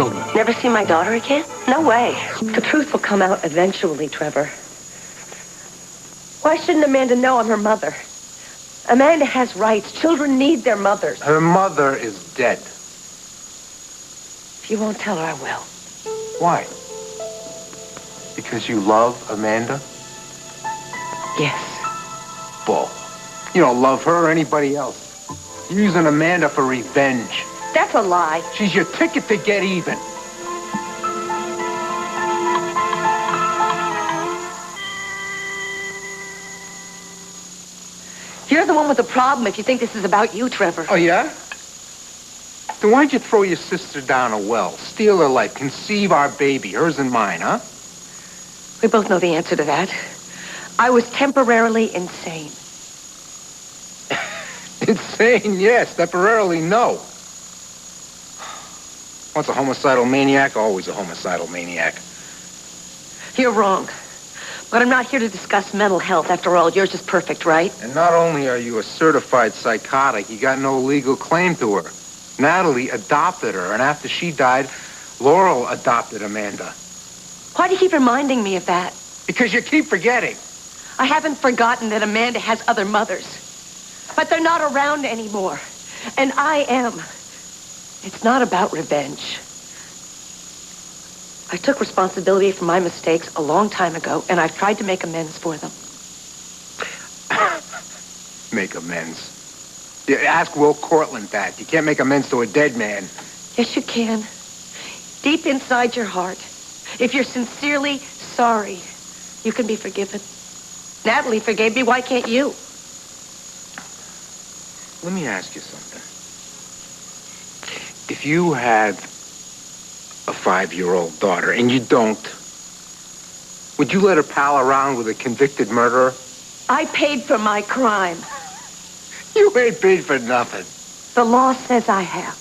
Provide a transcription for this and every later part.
children. Never see my daughter again? No way. The truth will come out eventually, Trevor. Why shouldn't Amanda know I'm her mother? Amanda has rights. Children need their mothers. Her mother is dead. If you won't tell her, I will. Why? Because you love Amanda? Yes. Bull. You don't love her or anybody else. You're using Amanda for revenge. That's a lie. She's your ticket to get even. You're the one with the problem if you think this is about you, Trevor. Oh, yeah? Then why'd you throw your sister down a well, steal her life, conceive our baby, hers and mine, huh? We both know the answer to that. I was temporarily insane. Insane, yes. Temporarily, no. Once a homicidal maniac, always a homicidal maniac. You're wrong. But I'm not here to discuss mental health. After all, yours is perfect, right? And not only are you a certified psychotic, you got no legal claim to her. Natalie adopted her, and after she died, Laurel adopted Amanda. Why do you keep reminding me of that? Because you keep forgetting. I haven't forgotten that Amanda has other mothers. But they're not around anymore. And I am. It's not about revenge. I took responsibility for my mistakes a long time ago, and I've tried to make amends for them. Make amends? Yeah, ask Will Cortland that. You can't make amends to a dead man. Yes, you can. Deep inside your heart, if you're sincerely sorry, you can be forgiven. Natalie forgave me. Why can't you? Let me ask you something. If you had a 5-year-old daughter, and you don't, would you let her pal around with a convicted murderer? I paid for my crime. You ain't paid for nothing. The law says I have.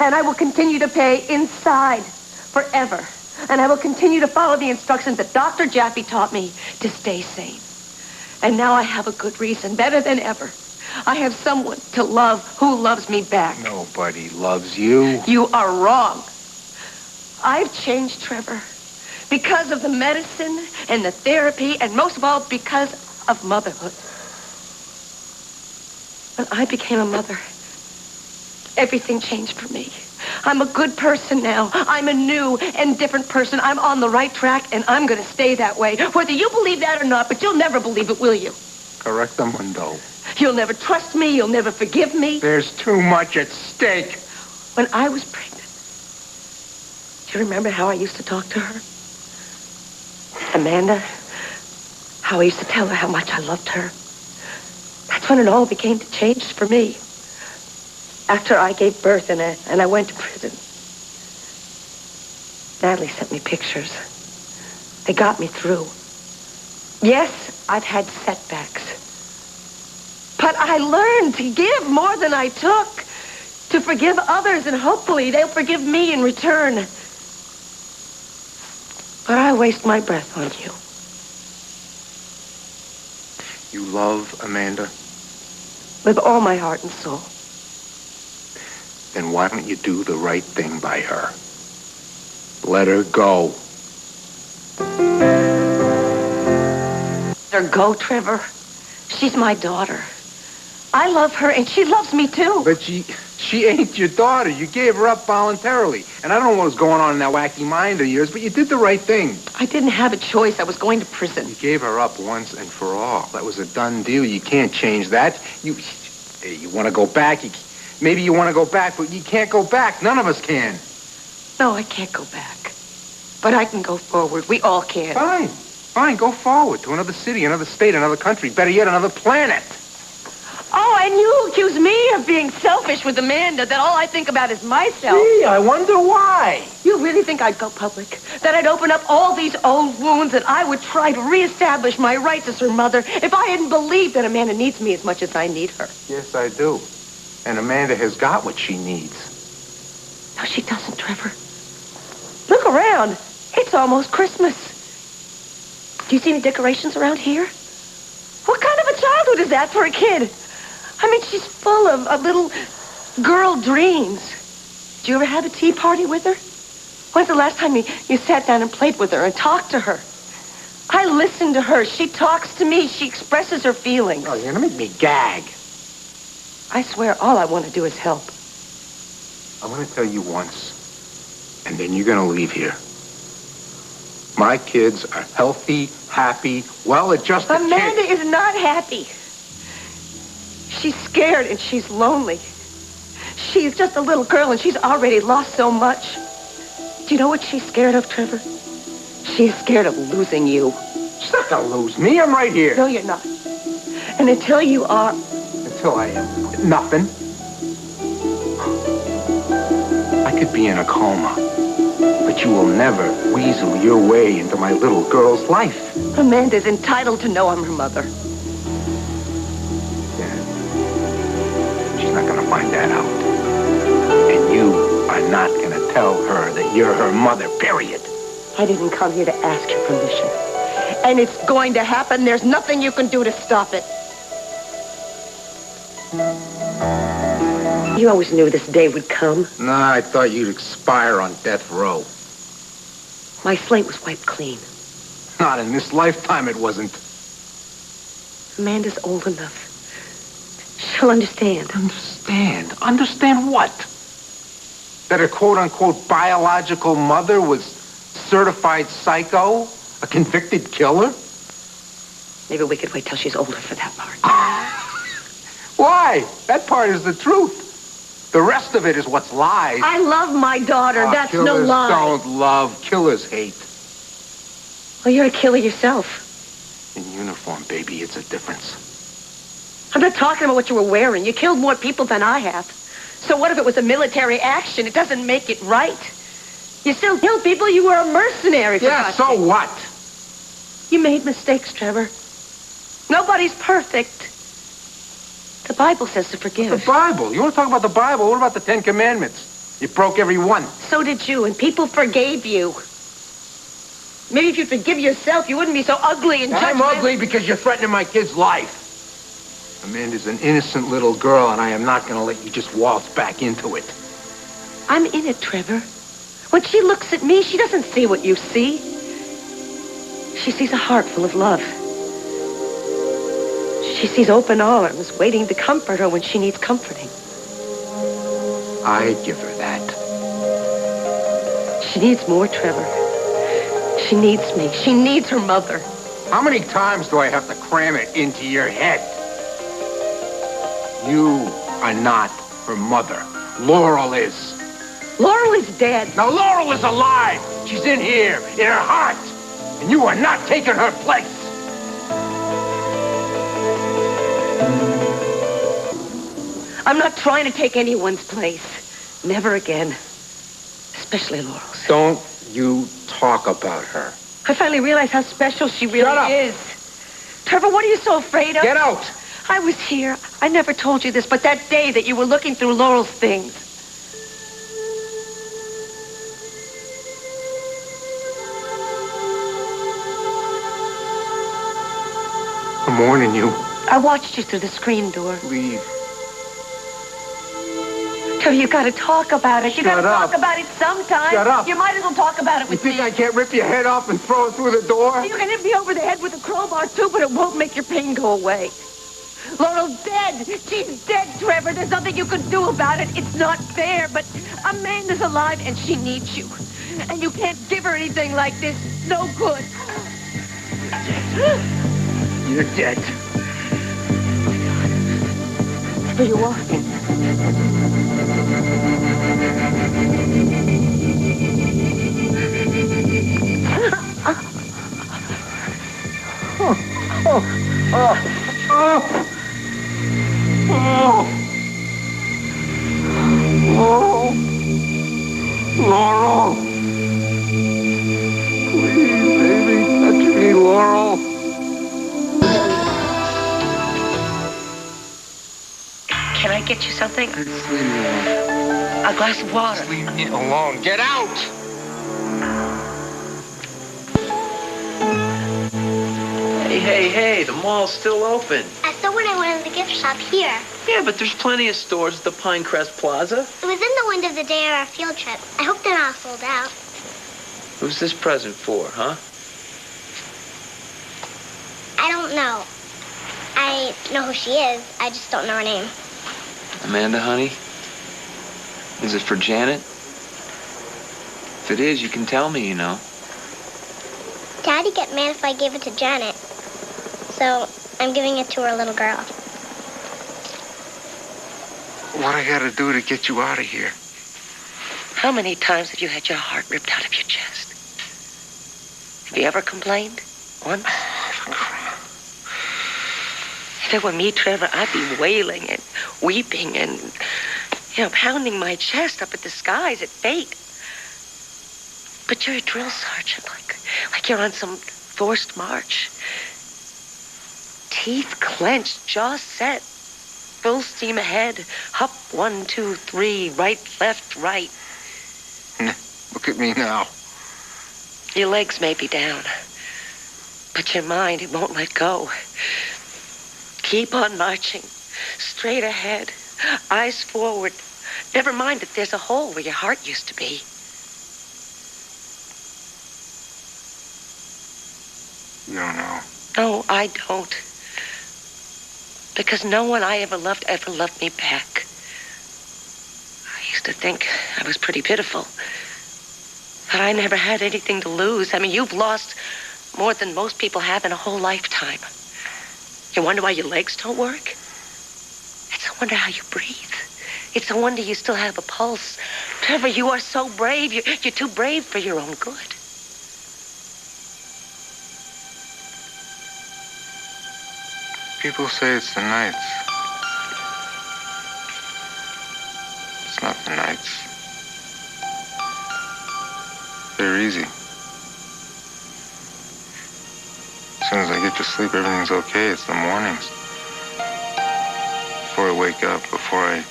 And I will continue to pay inside forever. And I will continue to follow the instructions that Dr. Jaffe taught me to stay sane. And now I have a good reason, better than ever. I have someone to love who loves me back. Nobody loves you. You are wrong. I've changed, Trevor, because of the medicine and the therapy, and most of all, because of motherhood. When I became a mother, everything changed for me. I'm a good person now. I'm a new and different person. I'm on the right track, and I'm going to stay that way. Whether you believe that or not, but you'll never believe it, will you? Correctamundo. You'll never trust me. You'll never forgive me. There's too much at stake. When I was pregnant, do you remember how I used to talk to her? Amanda, how I used to tell her how much I loved her. That's when it all began to change for me. After I gave birth and I went to prison. Natalie sent me pictures. They got me through. Yes, I've had setbacks. But I learned to give more than I took. To forgive others, and hopefully they'll forgive me in return. But I waste my breath on you. You love Amanda? With all my heart and soul. Then why don't you do the right thing by her? Let her go. Let her go, Trevor. She's my daughter. I love her, and she loves me, too. But she ain't your daughter. You gave her up voluntarily. And I don't know what was going on in that wacky mind of yours, but you did the right thing. I didn't have a choice. I was going to prison. You gave her up once and for all. That was a done deal. You can't change that. You want to go back. Maybe you want to go back, but you can't go back. None of us can. No, I can't go back. But I can go forward. We all can. Fine. Fine. Go forward to another city, another state, another country. Better yet, another planet. Oh, and you accuse me of being selfish with Amanda, that all I think about is myself. Gee, I wonder why. You really think I'd go public? That I'd open up all these old wounds, that I would try to reestablish my rights as her mother if I hadn't believed that Amanda needs me as much as I need her? Yes, I do. And Amanda has got what she needs. No, she doesn't, Trevor. Look around. It's almost Christmas. Do you see any decorations around here? What kind of a childhood is that for a kid? I mean, she's full of little girl dreams. Did you ever have a tea party with her? When's the last time you sat down and played with her and talked to her? I listen to her. She talks to me. She expresses her feelings. Oh, you're gonna make me gag. I swear all I want to do is help. I'm gonna tell you once, and then you're gonna leave here. My kids are healthy, happy, well-adjusted Amanda kids. is not happy. She's scared and she's lonely. She's just a little girl and she's already lost so much. Do you know what she's scared of, Trevor? She's scared of losing you. She's not gonna lose me. I'm right here. No, you're not. And until you are... Until I am nothing. I could be in a coma, but you will never weasel your way into my little girl's life. Amanda's entitled to know I'm her mother. Yeah. She's not gonna find that out. And you are not gonna tell her that you're her mother, period. I didn't come here to ask your permission. And it's going to happen. There's nothing you can do to stop it. You always knew this day would come. Nah, I thought you'd expire on death row. My slate was wiped clean. Not in this lifetime, it wasn't. Amanda's old enough. She'll understand. Understand? Understand what? That her quote-unquote biological mother was certified psycho? A convicted killer? Maybe we could wait till she's older for that part. Why? That part is the truth. The rest of it is what's lies. I love my daughter. That's no lie. Killers don't love. Killers hate. Well, you're a killer yourself. In uniform, baby, it's a difference. I'm not talking about what you were wearing. You killed more people than I have. So what if it was a military action? It doesn't make it right. You still killed people. You were a mercenary. Yeah, so what? You made mistakes, Trevor. Nobody's perfect. The Bible says to forgive. The Bible? You want to talk about the Bible? What about the Ten Commandments? You broke every one. So did you, and people forgave you. Maybe if you'd forgive yourself, you wouldn't be so ugly and judgmental. I'm ugly because you're threatening my kid's life. Amanda's an innocent little girl, and I am not going to let you just waltz back into it. I'm in it, Trevor. When she looks at me, she doesn't see what you see. She sees a heart full of love. She sees open arms waiting to comfort her when she needs comforting. I give her that. She needs more, Trevor. She needs me. She needs her mother. How many times do I have to cram it into your head? You are not her mother. Laurel is. Laurel is dead. Now, Laurel is alive. She's in here, in her heart. And you are not taking her place. I'm not trying to take anyone's place. Never again. Especially Laurel's. Don't you talk about her. I finally realized how special she really is. Trevor, what are you so afraid of? Get out! I was here. I never told you this, but that day that you were looking through Laurel's things. I'm warning you. I watched you through the screen door. Leave. Trevor, you gotta talk about it. You gotta talk about it sometime. Shut up. You might as well talk about it with me. You think I can't rip your head off and throw it through the door? You can hit me over the head with a crowbar, too, but it won't make your pain go away. Laurel's dead. She's dead, Trevor. There's nothing you can do about it. It's not fair, but Amanda's alive, and she needs you. And you can't give her anything like this. No good. You're dead. Where you walking? Laurel. Please, baby, touch me, Laurel. Can I get you something? Leave me alone. A glass of water. Leave me alone. Get out! Hey, the mall's still open. I saw when I went in the gift shop here. Yeah, but there's plenty of stores at the Pinecrest Plaza. It was in the window the day of our field trip. I hope they're not sold out. Who's this present for, huh? I don't know. I know who she is. I just don't know her name. Amanda, honey? Is it for Janet? If it is, you can tell me, you know. Daddy'd get mad if I gave it to Janet. So I'm giving it to her little girl. What I gotta do to get you out of here? How many times have you had your heart ripped out of your chest? Have you ever complained? Once? If it were me, Trevor, I'd be wailing and weeping and, pounding my chest up at the skies at fate. But you're a drill sergeant, like you're on some forced march. Teeth clenched, jaw set, full steam ahead. Up, 1, 2, 3, right, left, right. Look at me now. Your legs may be down, but your mind, it won't let go. Keep on marching, straight ahead, eyes forward. Never mind that there's a hole where your heart used to be. You don't know. No, I don't. Because no one I ever loved me back. I used to think I was pretty pitiful. But I never had anything to lose. I mean, you've lost more than most people have in a whole lifetime. You wonder why your legs don't work? It's a wonder how you breathe. It's a wonder you still have a pulse. Trevor, you are so brave. You're too brave for your own good. People say it's the nights. It's not the nights. They're easy. As soon as I get to sleep, everything's okay. It's the mornings. Before I wake up, before I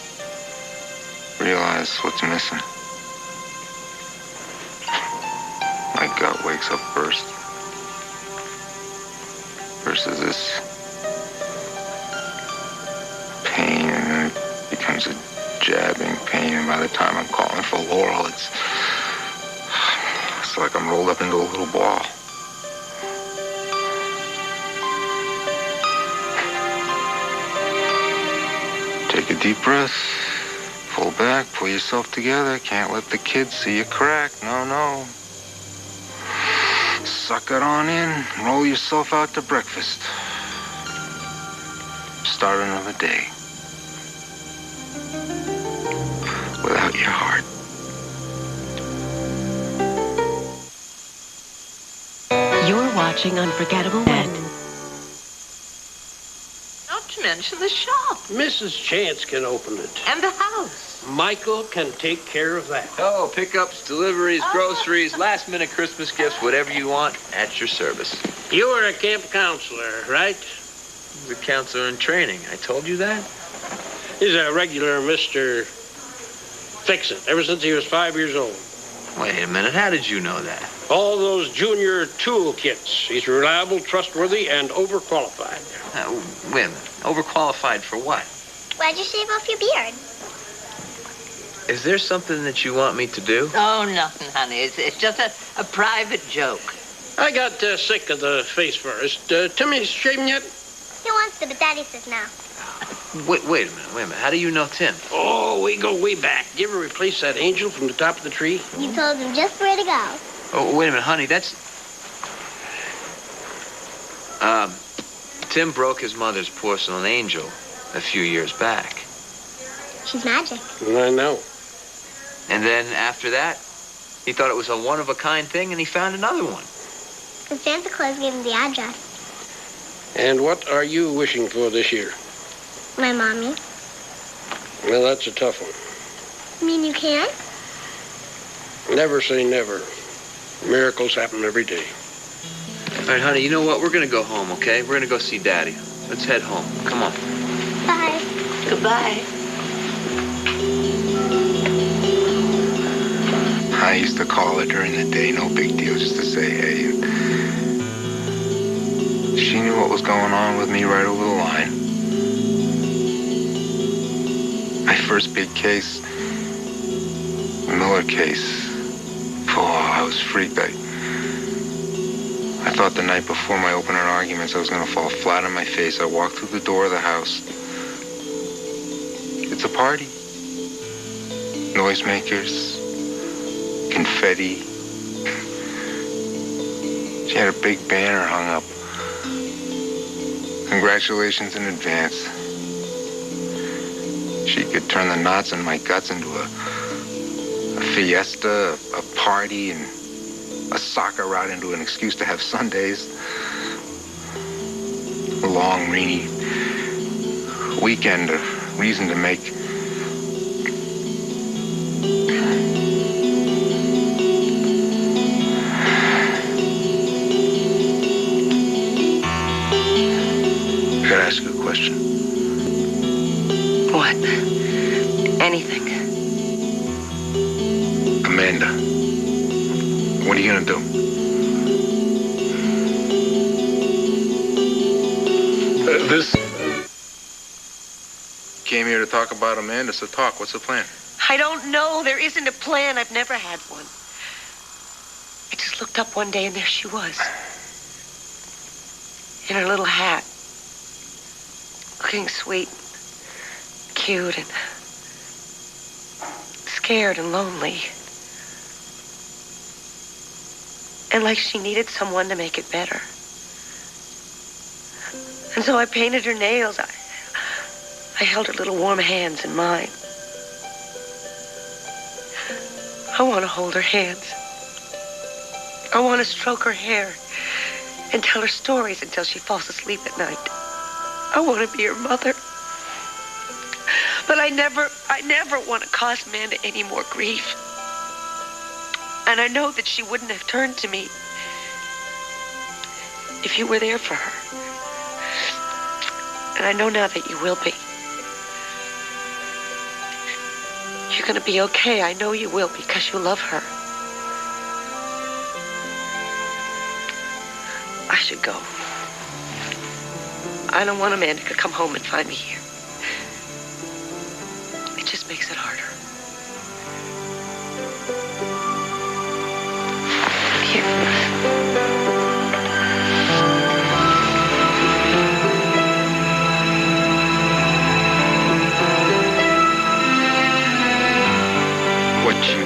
realize what's missing. My gut wakes up first. Versus this pain, and then it becomes a jabbing pain, and by the time I'm calling for Laurel, it's like I'm rolled up into a little ball. Take a deep breath, pull back, pull yourself together. Can't let the kids see you crack. No. Suck it on in, roll yourself out to breakfast. Start another day. Without your heart. You're watching Unforgettable Wet. Not to mention the shop. Mrs. Chance can open it. And the house. Michael can take care of that. Oh, pickups, deliveries, groceries, last-minute Christmas gifts, whatever you want, at your service. You were a camp counselor, right? The counselor in training. I told you that? He's a regular Mr. Fix-It, ever since he was 5 years old. Wait a minute. How did you know that? All those junior tool kits. He's reliable, trustworthy, and overqualified. Wait a minute. Overqualified for what? Why'd you shave off your beard? Is there something that you want me to do? Oh, nothing, honey. It's just a private joke. I got sick of the face first. Timmy's shaving yet? He wants to, but Daddy says no. Wait a minute. How do you know Tim? Oh, we go way back. Did you ever replace that angel from the top of the tree? You told him just where to go. Oh, wait a minute, honey. That's... Tim broke his mother's porcelain angel a few years back. She's magic. I know. And then after that, he thought it was a one-of-a-kind thing, and he found another one. And Santa Claus gave him the address. And what are you wishing for this year? My mommy. Well, that's a tough one. You mean you can't? Never say never. Miracles happen every day. All right, honey, you know what? We're going to go home, okay? We're going to go see Daddy. Let's head home. Come on. Bye. Goodbye. I used to call her during the day, no big deal, just to say hey. And she knew what was going on with me right over the line. My first big case, the Miller case. Oh, I was freaked. I thought the night before my opener arguments I was going to fall flat on my face. I walked through the door of the house. It's a party. Noisemakers, confetti. She had a big banner hung up. Congratulations in advance. She could turn the knots in my guts into a fiesta, a party, and a soccer route into an excuse to have Sundays. A long, rainy weekend, a reason to make I gotta ask you a question. What? Anything. Amanda, what are you gonna do? This came here to talk about Amanda, so talk. What's the plan? I don't know. There isn't a plan. I've never had one. I just looked up one day and there she was. In her little hat. Looking sweet, cute, and scared and lonely. And like she needed someone to make it better. And so I painted her nails. I held her little warm hands in mine. I want to hold her hands. I want to stroke her hair and tell her stories until she falls asleep at night. I want to be her mother. But I never want to cause Amanda any more grief. And I know that she wouldn't have turned to me if you were there for her. And I know now that you will be. You're going to be okay. I know you will because you love her. I should go. I don't want Amanda to come home and find me here. It just makes it harder. Here. What you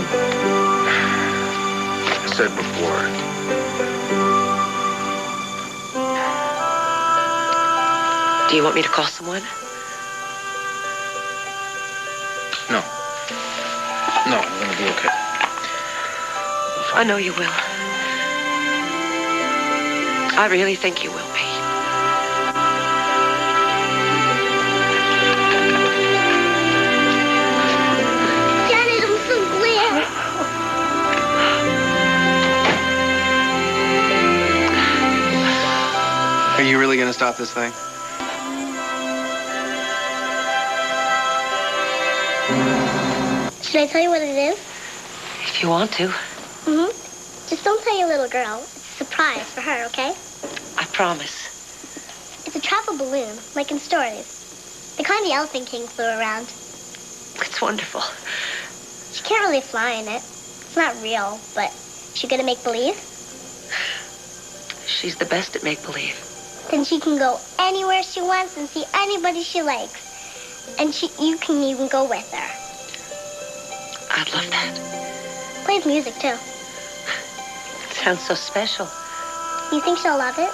said before. Do you want me to call someone? No. No, I'm gonna be okay. I know you will. I really think you will be. Janet, I'm so glad. Are you really gonna stop this thing? Should I tell you what it is? If you want to. Mm-hmm. Just don't tell your little girl. It's a surprise for her, okay? I promise. It's a travel balloon, like in stories. The kind the Elephant King flew around. It's wonderful. She can't really fly in it. It's not real, but she gonna make believe? She's the best at make-believe. Then she can go anywhere she wants and see anybody she likes. And you can even go with her. I'd love that. Plays music, too. It sounds so special. You think she'll love it?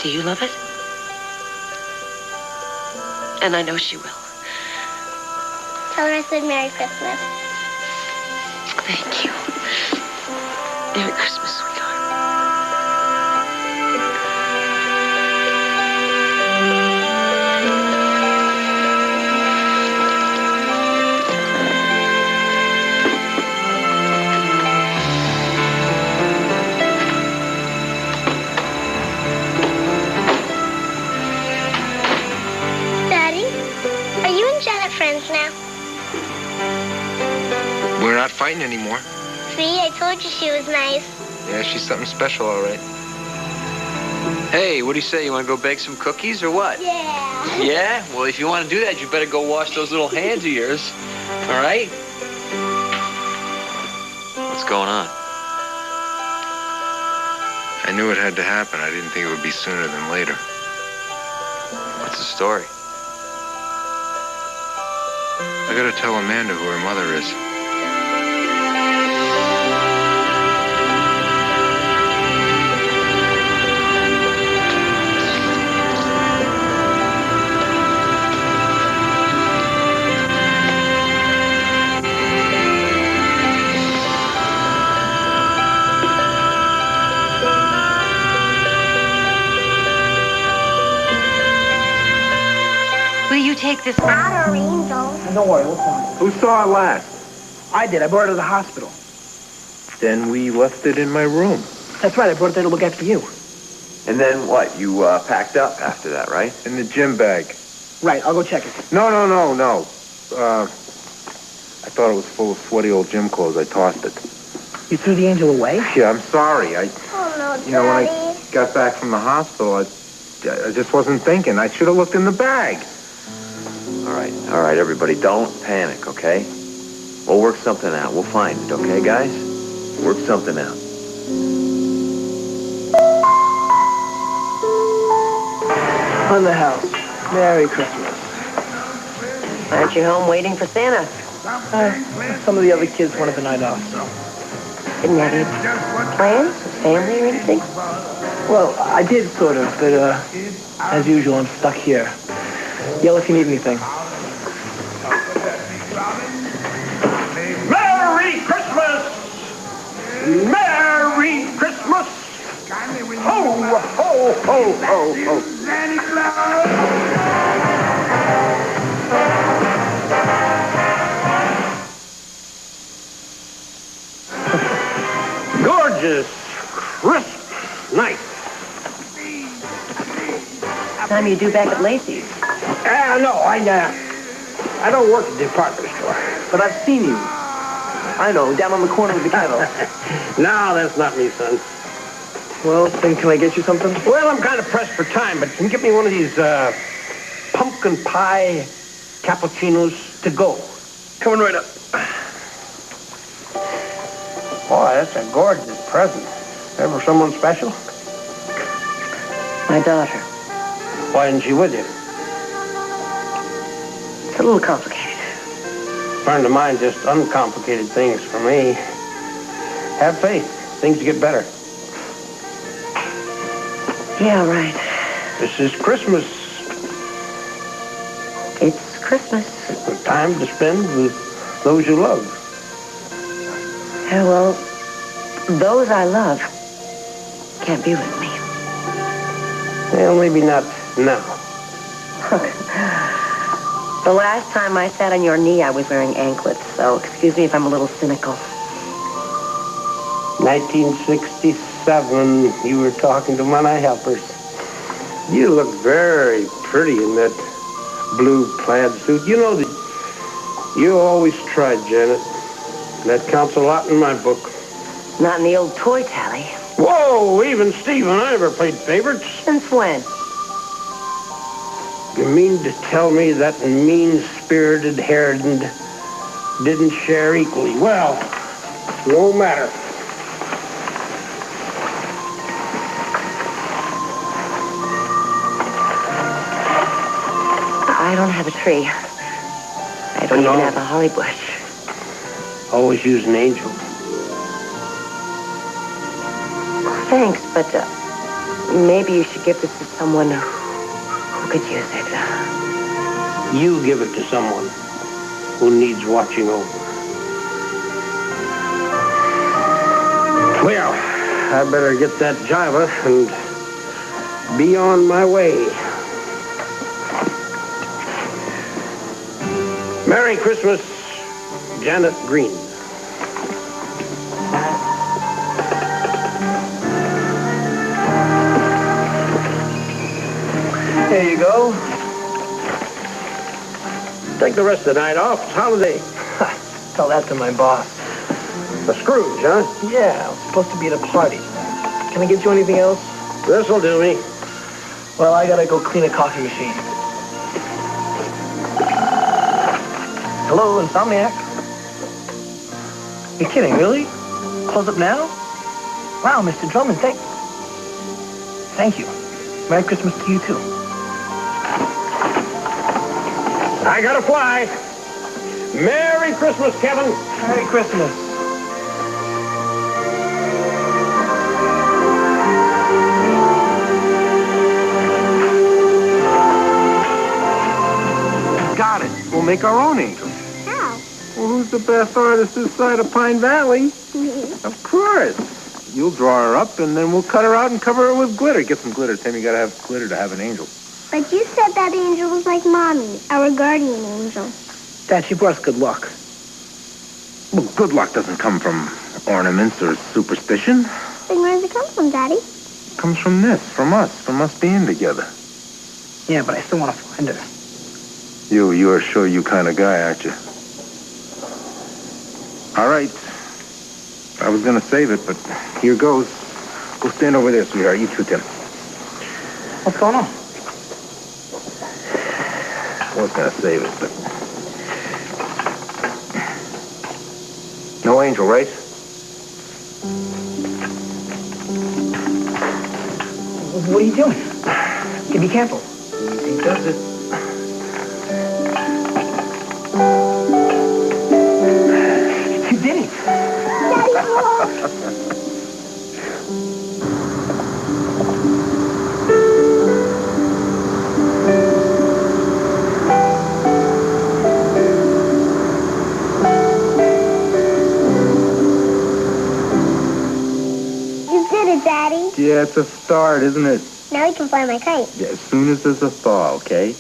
Do you love it? And I know she will. Tell her I said Merry Christmas. Thank you. Merry Christmas, sweetheart. Daddy, are you and Janet friends now? We're not fighting anymore. See, I told you she was nice. Yeah, she's something special, all right. Hey, what do you say? You want to go bake some cookies or what? Yeah. Yeah? Well, if you want to do that, you better go wash those little hands of yours. All right? Let's What's going on? I knew it had to happen. I didn't think it would be sooner than later. What's the story? I gotta tell Amanda who her mother is. Will you take this? Outer angel. Don't worry, we'll find it. Who saw it last? I did. I brought it to the hospital. Then we left it in my room. That's right. I brought it there to look after you. And then what? You packed up after that, right? In the gym bag. Right. I'll go check it. No. I thought it was full of sweaty old gym clothes. I tossed it. You threw the angel away? Yeah, I'm sorry. Oh, no, You know, when Daddy. I got back from the hospital, I just wasn't thinking. I should have looked in the bag. All right, everybody, don't panic, okay? We'll work something out. We'll find it, okay, guys? Work something out. On the house. Merry Christmas. Aren't you home waiting for Santa? Some of the other kids wanted the night off, so. Didn't have any plans, family or anything? Well, I did sort of, but as usual, I'm stuck here. Yell if you need anything. Merry Christmas! Merry Christmas! Ho, ho, ho, ho, ho. Gorgeous, crisp night. Time you do back at Lacey's. No, I don't work at the department store. But I've seen you. I know, down on the corner of the kettle. No, that's not me, son. Well, then can I get you something? Well, I'm kind of pressed for time, but can you get me one of these pumpkin pie cappuccinos to go? Coming right up. Boy, that's a gorgeous present. Ever someone special? My daughter. Why isn't she with you? It's a little complicated. Friend of mine just uncomplicated things for me. Have faith. Things get better. Yeah, right. This is Christmas. It's Christmas. A time to spend with those you love. Yeah, well, those I love can't be with me. Well, maybe not now. The last time I sat on your knee, I was wearing anklets, so excuse me if I'm a little cynical. 1967, you were talking to one of helpers. You look very pretty in that blue plaid suit. You know that you always tried, Janet. That counts a lot in my book. Not in the old toy tally. Whoa, even Steve and I never played favorites. Since when? You mean to tell me that mean-spirited Harridan didn't share equally? Well, no matter. I don't have a tree. I don't even have a holly bush. Always use an angel. Thanks, but maybe you should give this to someone who could use it. You give it to someone who needs watching over. Well, I better get that Java and be on my way. Merry Christmas, Janet Green. There you go. Take the rest of the night off. It's holiday. Tell that to my boss. A Scrooge, huh? Yeah, I'm supposed to be at a party. Can I get you anything else? This'll do me. Well, I gotta go clean a coffee machine. Hello, Insomniac? You're kidding, really? close up now? Wow, Mr. Drummond, thank you. Merry Christmas to you, too. I gotta fly. Merry Christmas, Kevin. Merry Christmas. Got it. We'll make our own angel. How? Well, who's the best artist this side of Pine Valley? Of course. You'll draw her up, and then we'll cut her out and cover her with glitter. Get some glitter, Tim. You gotta have glitter to have an angel. But you said that angel was like Mommy, our guardian angel. Dad, she brought us good luck. Well, good luck doesn't come from ornaments or superstition. Then where does it come from, Daddy? It comes from this, from us being together. Yeah, but I still want to find her. You're a show you kind of guy, aren't you? All right. I was gonna save it, but here goes. Go stand over there, sweetheart. You too, Tim. What's going on? I was gonna save it, but... No angel, right? What are you doing? Be careful. He does it. You did it. Daddy, look! You did it, Daddy. Yeah, it's a start, isn't it? Now we can fly my kite. Yeah, as soon as there's a thaw, okay?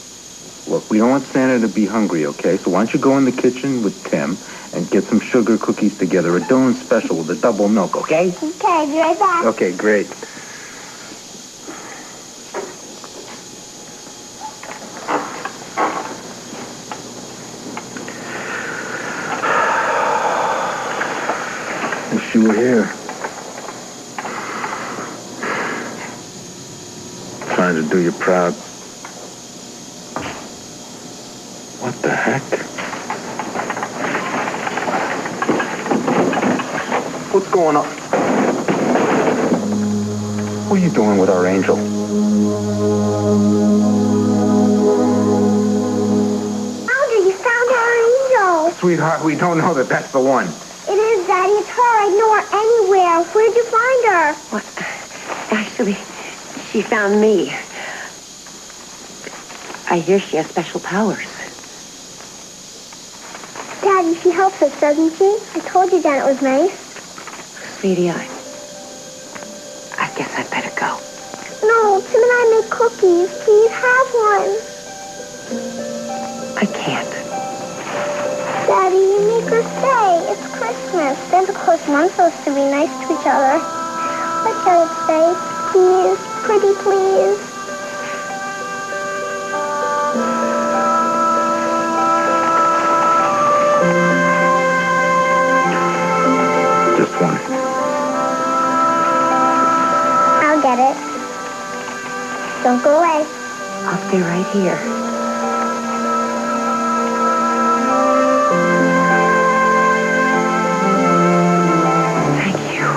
Look, we don't want Santa to be hungry, okay? So why don't you go in the kitchen with Tim and get some sugar cookies together, a Dawn special with a double milk, okay? Okay, I'll be right back. Okay, great. Wish you were here. Trying to do you proud. What the heck? What's going on? What are you doing with our angel? Alger, you found our angel. Sweetheart, we don't know that that's the one. It is, Daddy. It's her. I know her anywhere. Where'd you find her? What? Actually, she found me. I hear she has special powers. Daddy, she helps us, doesn't she? I told you Janet was nice. Sweetie, I guess I'd better go. No, Tim and I make cookies. Please have one. I can't. Daddy, you make her stay. It's Christmas. Santa Claus and I'm supposed to be nice to each other. Let Janet stay. Please. Pretty please. Just one. I'll get it. Don't go away. I'll stay right here. Thank you.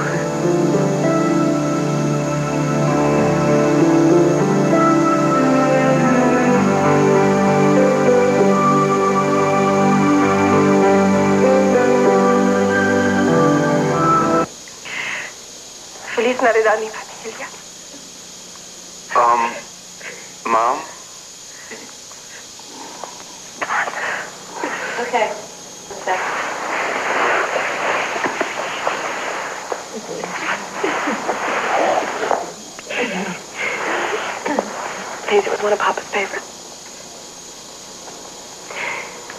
Feliz Navidad, mi familia. Mom? Okay. One sec. Daisy was one of Papa's favorites.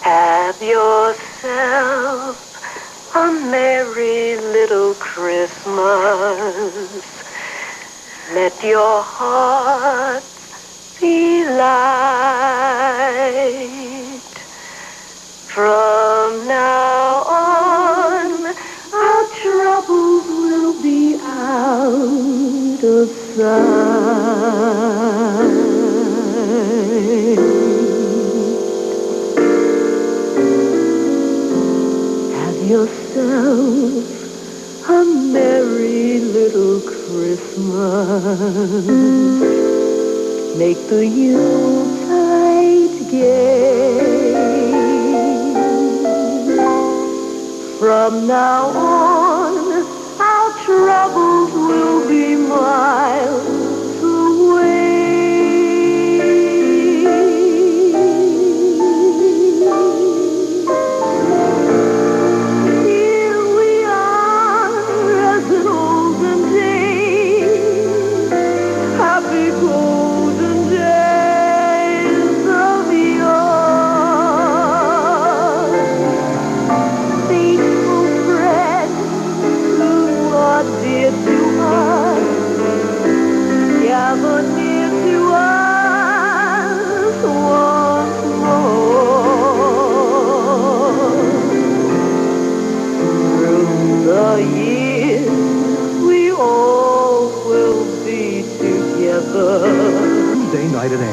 Have yourself a merry little Christmas. Let your heart be light. From now on, our troubles will be out of sight. Have yourself a a merry little Christmas. Make the Yuletide gay. From now on, our troubles will be miles away. Here we are as in olden days, happy golden days of yore. Faithful friends who are dear to us, gather near to us once more. Through the years, we all will be together. Tuesday night at 8.